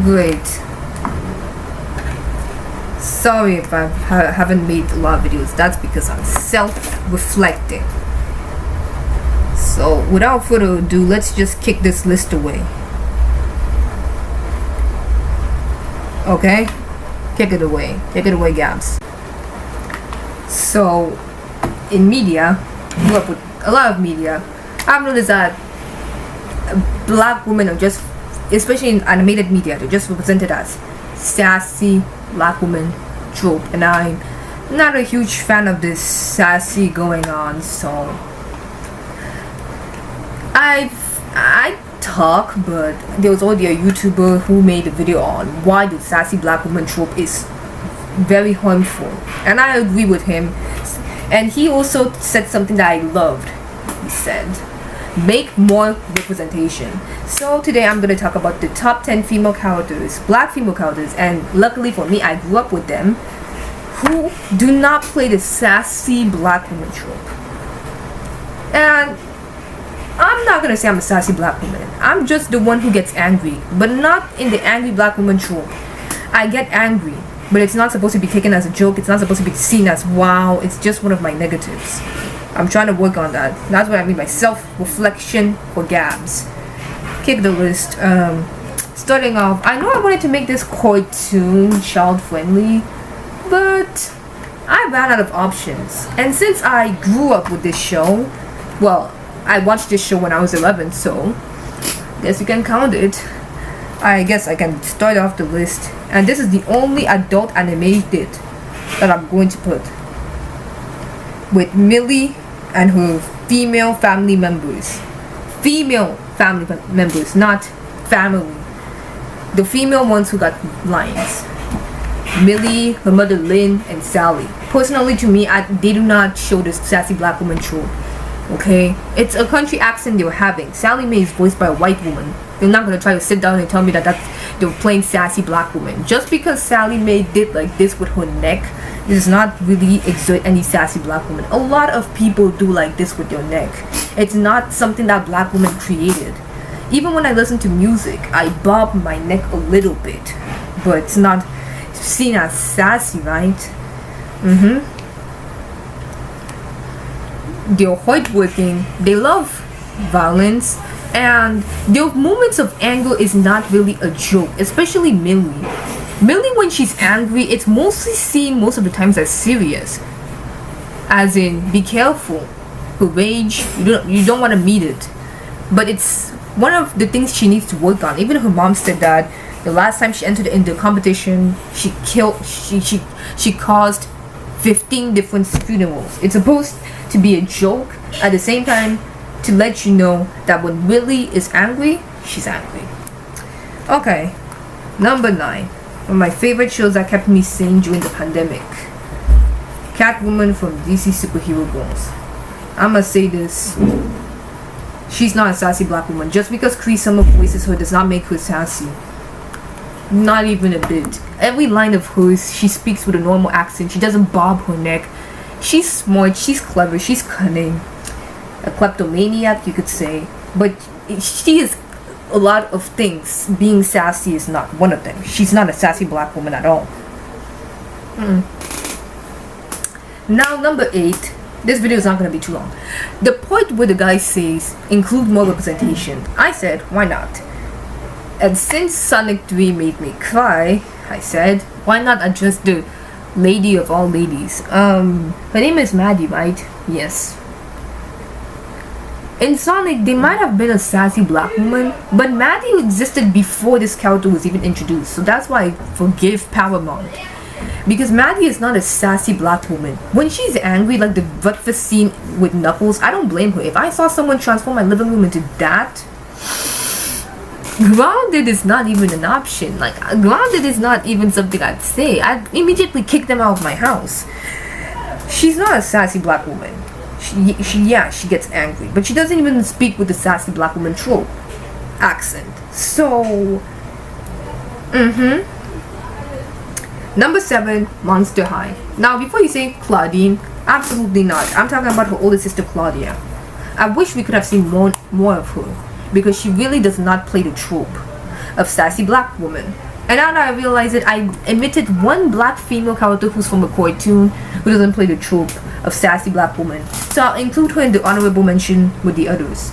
Great. Sorry if I haven't made a lot of videos. That's because I'm self-reflecting. So without further ado, let's just kick this list away. Okay? Kick it away. Kick it away, Gabs. So, in media, I grew up with a lot of media. I've noticed that black women are just, especially in animated media, they're just represented as sassy black women trope, and I'm not a huge fan of this sassy going on. So I talk, but there was already a YouTuber who made a video on why the sassy black woman trope is very harmful, and I agree with him. And he also said something that I loved. He said, make more representation. So today I'm going to talk about the top 10 female characters, black female characters, and luckily for me, I grew up with them, who do not play the sassy black woman trope. And I'm not going to say I'm a sassy black woman. I'm just the one who gets angry, but not in the angry black woman trope. I get angry, but it's not supposed to be taken as a joke. It's not supposed to be seen as wow. It's just one of my negatives. I'm trying to work on that. That's what I mean by self-reflection for Gabs. Kick the list. Starting off, I know I wanted to make this cartoon child-friendly, but I ran out of options. And since I grew up with this show, well, I watched this show when I was 11, so I guess you can count it. I guess I can start off the list. And this is the only adult animated that I'm going to put, with Millie and her female family members. Female family members, not family. The female ones who got lines. Millie, her mother Lynn, and Sally. Personally, to me, they do not show this sassy black woman trope. Okay? It's a country accent they were having. Sally Mae is voiced by a white woman. They're not going to try to sit down and tell me that they're playing sassy black woman. Just because Sally Mae did like this with her neck, it does not really exert any sassy black woman. A lot of people do like this with their neck. It's not something that black women created. Even when I listen to music, I bob my neck a little bit, but it's not seen as sassy, right? They're hardworking, they love violence, and their moments of anger is not really a joke, especially Millie. Millie, when she's angry, it's mostly seen most of the times as serious, as in be careful. Her rage, you don't want to meet it, but it's one of the things she needs to work on. Even her mom said that the last time she entered in the competition, she caused 15 different funerals. It's supposed to be a joke, at the same time to let you know that when Millie is angry, she's angry. Okay, number 9. One of my favorite shows that kept me sane during the pandemic. Catwoman from DC Superhero Girls. I must say this. She's not a sassy black woman. Just because Cree Summer voices her does not make her sassy. Not even a bit. Every line of hers, she speaks with a normal accent. She doesn't bob her neck. She's smart, she's clever, she's cunning. A kleptomaniac, you could say. But she is a lot of things. Being sassy is not one of them. She's not a sassy black woman at all. Now, number 8. This video is not going to be too long. The part where the guy says, include more representation. I said, why not? And since Sonic 3 made me cry, I said, why not address the lady of all ladies? Her name is Maddie, right? Yes. In Sonic, they might have been a sassy black woman, but Maddie existed before this character was even introduced. So that's why I forgive Paramount. Because Maddie is not a sassy black woman. When she's angry, like the breakfast scene with Knuckles, I don't blame her. If I saw someone transform my living room into that, grounded is not even an option. Like, grounded is not even something I'd say. I'd immediately kick them out of my house. She's not a sassy black woman. She gets angry, but she doesn't even speak with the sassy black woman trope accent. So, Number 7, Monster High. Now, before you say Claudine, absolutely not. I'm talking about her older sister Claudia. I wish we could have seen more of her, because she really does not play the trope of sassy black woman. And now that I realize it, I omitted one black female character who's from a cartoon who doesn't play the trope of sassy black woman. So I'll include her in the honorable mention with the others.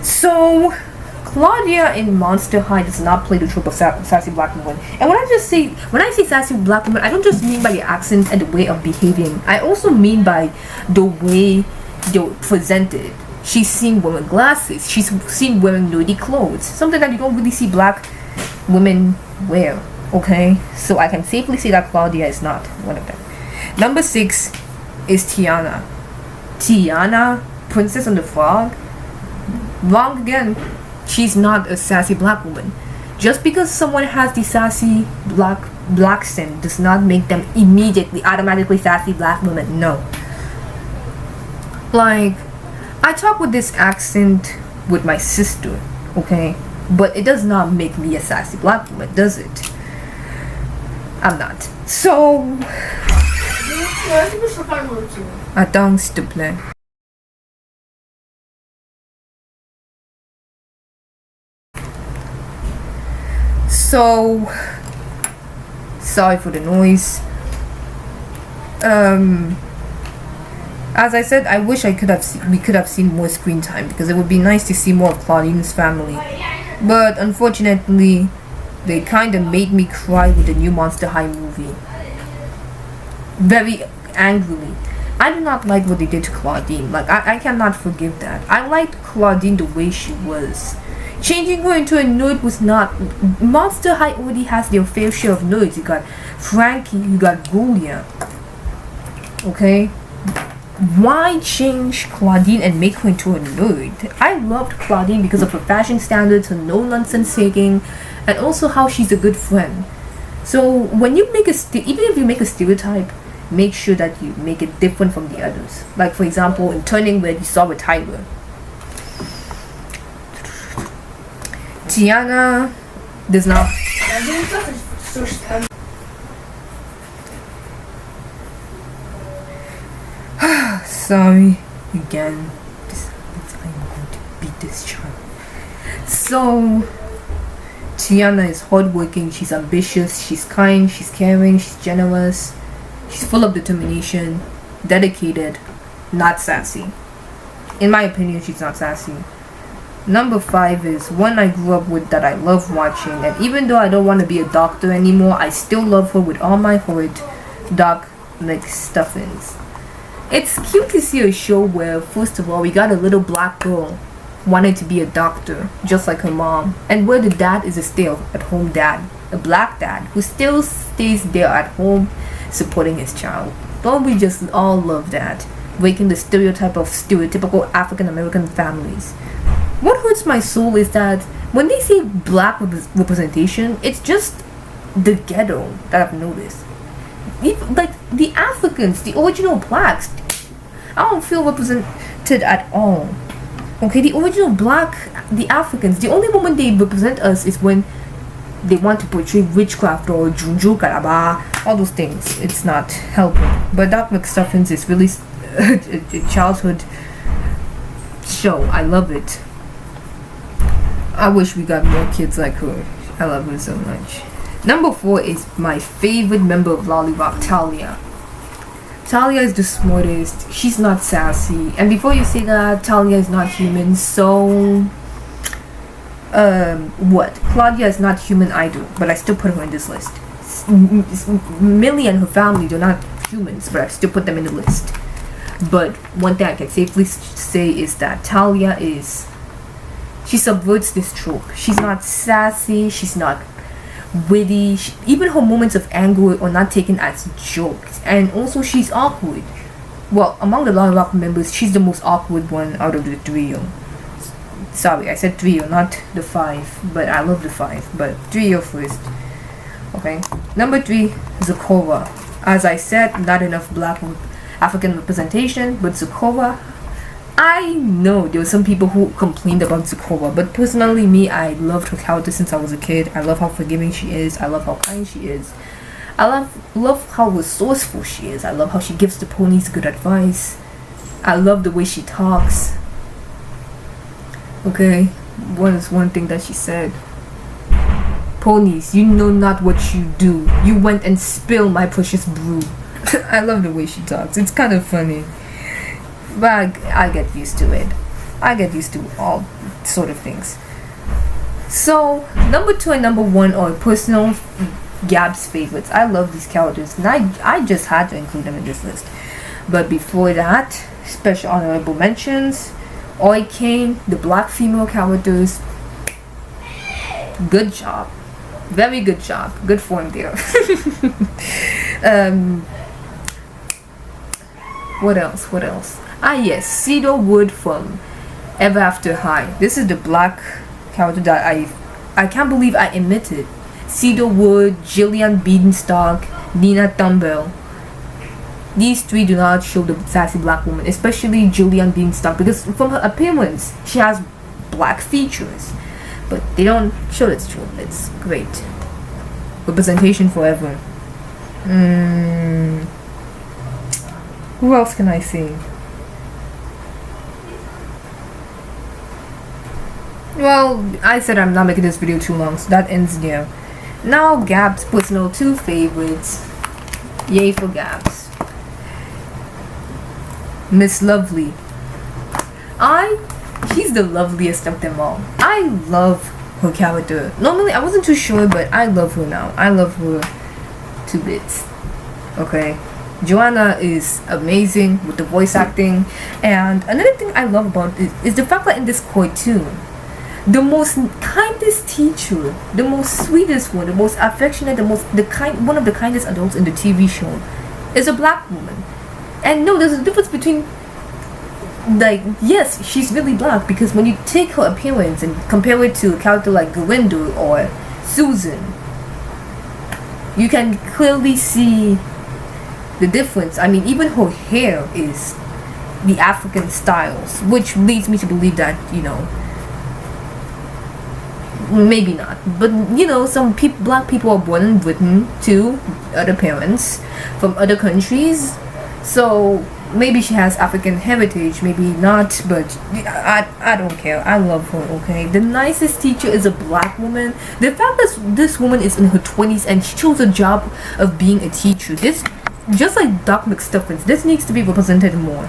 So Claudia in Monster High does not play the trope of sassy black woman. And when I say sassy black woman, I don't just mean by the accent and the way of behaving. I also mean by the way they're presented. She's seen wearing glasses. She's seen wearing nerdy clothes. Something that you don't really see black women wear. Okay? So I can safely say that Claudia is not one of them. Number 6 is Tiana. Tiana, Princess and the Frog. Wrong again. She's not a sassy black woman. Just because someone has the sassy black accent does not make them automatically sassy black women. No. Like, I talk with this accent with my sister, okay? But it does not make me a sassy black woman, does it? I'm not. So attends s'il te plaît. So sorry for the noise. As I said, I wish we could have seen more screen time, because it would be nice to see more of Claudine's family. But unfortunately, they kind of made me cry with the new Monster High movie. Very angrily. I do not like what they did to Claudine. Like, I cannot forgive that. I liked Claudine the way she was. Changing her into a nerd was not... Monster High already has their fair share of nerds. You got Frankie, you got Julia. Okay? Why change Claudine and make her into a nerd? I loved Claudine because of her fashion standards, her no-nonsense taking, and also how she's a good friend. So when you make even if you make a stereotype, make sure that you make it different from the others. Like, for example, in Turning Red, you saw with Tyler. Tiana does not... Sorry again. I'm going to beat this child. So Tiana is hardworking, she's ambitious, she's kind, she's caring, she's generous, she's full of determination, dedicated, not sassy. In my opinion, she's not sassy. Number 5 is one I grew up with that I love watching, and even though I don't want to be a doctor anymore, I still love her with all my heart, Doc McStuffins. It's cute to see a show where, first of all, we got a little black girl wanting to be a doctor, just like her mom, and where the dad is a stay-at-home dad, a black dad, who still stays there at home supporting his child. Don't we just all love that? Breaking the stereotype of stereotypical African-American families. What hurts my soul is that when they say black representation, it's just the ghetto that I've noticed. Like the Africans, the original blacks, I don't feel represented at all. Okay, the original black, the Africans, the only moment they represent us is when they want to portray witchcraft or Junju Karaba, all those things. It's not helping. But Doc McStuffins is really a childhood show. I love it. I wish we got more kids like her. I love her so much. Number 4 is my favorite member of Lollipop, Talia. Talia is the smartest. She's not sassy. And before you say that, Talia is not human. So, what? Claudia is not human either, but I still put her in this list. Millie and her family, they're not humans, but I still put them in the list. But one thing I can safely say is that Talia she subverts this trope. She's not sassy. She's not witty. Even her moments of anger are not taken as jokes. And also, she's awkward. Well, among the Lollipop members, she's the most awkward one out of the trio. Sorry, I said trio, not the 5. But I love the 5. But trio first. Okay. Number 3, Zakora. As I said, not enough black African representation, but Zakora, I know there were some people who complained about Zakora, but personally, me, I loved her character since I was a kid. I love how forgiving she is. I love how kind she is. I love how resourceful she is. I love how she gives the ponies good advice. I love the way she talks. Okay, what is one thing that she said? Ponies, you know not what you do. You went and spilled my precious brew. I love the way she talks. It's kind of funny. But I get used to it. I get used to all sort of things. So, number 2 and number 1 are personal Gab's favorites. I love these characters, and I just had to include them in this list. But before that, special honorable mentions. Oi Kane, the black female characters. Good job. Very good job. Good form there. What else? Yes, Cedarwood from Ever After High. This is the black character that I can't believe I admitted. Cedarwood, Jillian Beanstalk, Nina Tumble. These 3 do not show the sassy black woman, especially Jillian Beanstalk, because from her appearance, she has black features. But they don't show it's true. It's great. Representation forever. Who else can I say? Well, I said I'm not making this video too long, so that ends there. Now, Gab's personal 2 favorites. Yay for Gabs. Miss Lovely. She's the loveliest of them all. I love her character. Normally, I wasn't too sure, but I love her now. I love her 2 bits. Okay. Joanna is amazing with the voice acting. And another thing I love about it is the fact that in this cartoon, the most kindest teacher, the most sweetest one, the most affectionate, one of the kindest adults in the TV show is a black woman. And no, there's a difference between, like, yes, she's really black, because when you take her appearance and compare it to a character like Glinda or Susan, you can clearly see the difference. I mean, even her hair is the African styles, which leads me to believe that, maybe not, but some black people are born in Britain to other parents from other countries, so maybe she has African heritage, maybe not, but I don't care. I love her. Okay, the nicest teacher is a black woman. The fact that this woman is in her 20s and she chose a job of being a teacher, this, just like Doc McStuffins, this needs to be represented more,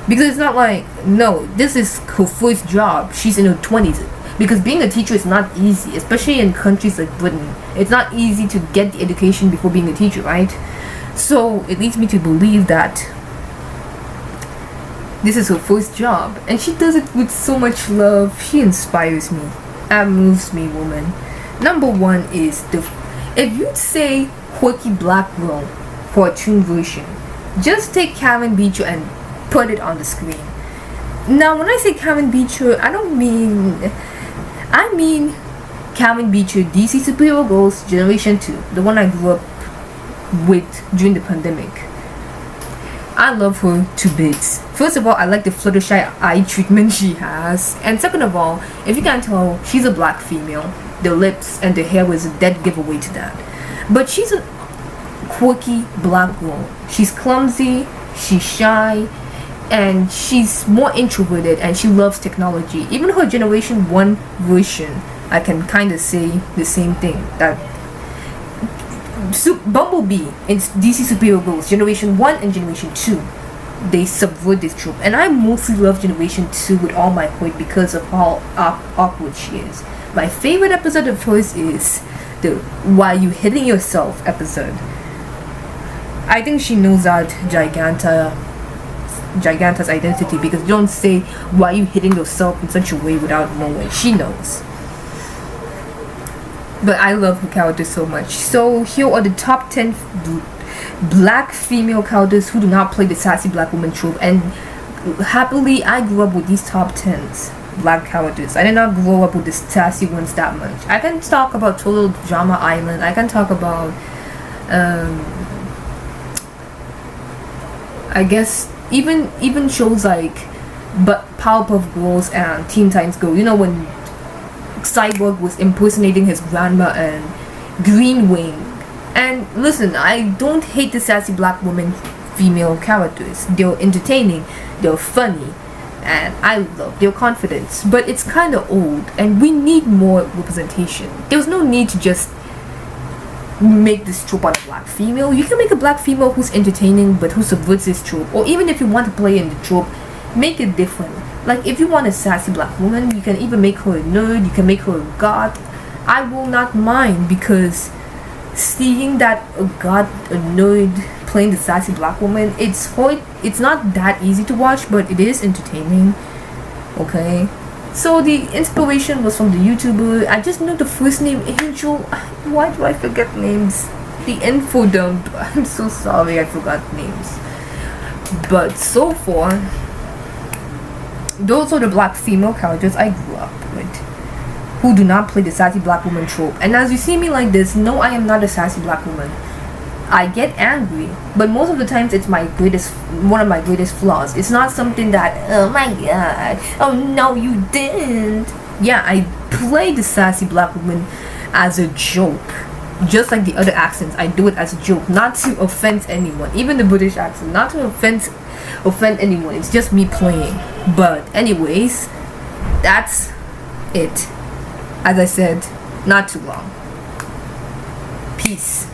because it's not like, no, this is her first job. She's in her 20s. Because being a teacher is not easy, especially in countries like Britain. It's not easy to get the education before being a teacher, right? So it leads me to believe that this is her first job, and she does it with so much love. She inspires me. That moves me, woman. Number 1 is if you'd say quirky black girl cartoon version, just take Karen Beecher and put it on the screen. Now, when I say Karen Beecher, I mean Karen Beecher, DC Superhero Girls Generation 2, the one I grew up with during the pandemic. I love her to bits. First of all, I like the Fluttershy eye treatment she has, and second of all, if you can't tell, she's a black female. The lips and the hair was a dead giveaway to that. But she's a quirky black girl. She's clumsy, she's shy, and she's more introverted, and she loves technology. Even her Generation 1 version, I can kind of say the same thing. That Bumblebee in DC Superhero Girls Generation 1 and Generation 2, they subvert this trope. And I mostly love Generation 2 with all my heart because of how awkward she is. My favorite episode of hers is the "Why You Hitting Yourself" episode. I think she knows that Giganta's identity, because you don't say "why you hitting yourself" in such a way without knowing. She knows. But I love her character so much. So here are the top 10 black female characters who do not play the sassy black woman trope, and happily I grew up with these top 10s black characters. I did not grow up with the sassy ones that much. I can talk about Total Drama Island. I can talk about I guess even shows like Powerpuff Girls and Teen Titans Go. When Cyborg was impersonating his grandma and Green Wing. And listen, I don't hate the sassy black woman female characters. They're entertaining, they're funny, and I love their confidence, but it's kind of old and we need more representation. There's no need to just make this trope on a black female. You can make a black female who's entertaining but who subverts this trope, or even if you want to play in the trope, make it different. Like if you want a sassy black woman, you can even make her a nerd, you can make her a goth. I will not mind, because seeing that a nerd playing the sassy black woman, it's not that easy to watch, but it is entertaining. Okay, so the inspiration was from the YouTuber. I just know the first name, Angel. Why do I forget names? The info dump. I'm so sorry, I forgot names. But so far, those are the black female characters I grew up with, who do not play the sassy black woman trope. And as you see me like this, no, I am not a sassy black woman. I get angry, but most of the times it's one of my greatest flaws. It's not something that, oh my god, oh no you didn't. Yeah, I play the sassy black woman as a joke. Just like the other accents, I do it as a joke, not to offend anyone. Even the British accent, not to offend anyone. It's just me playing. But anyways, that's it. As I said, not too long. Peace.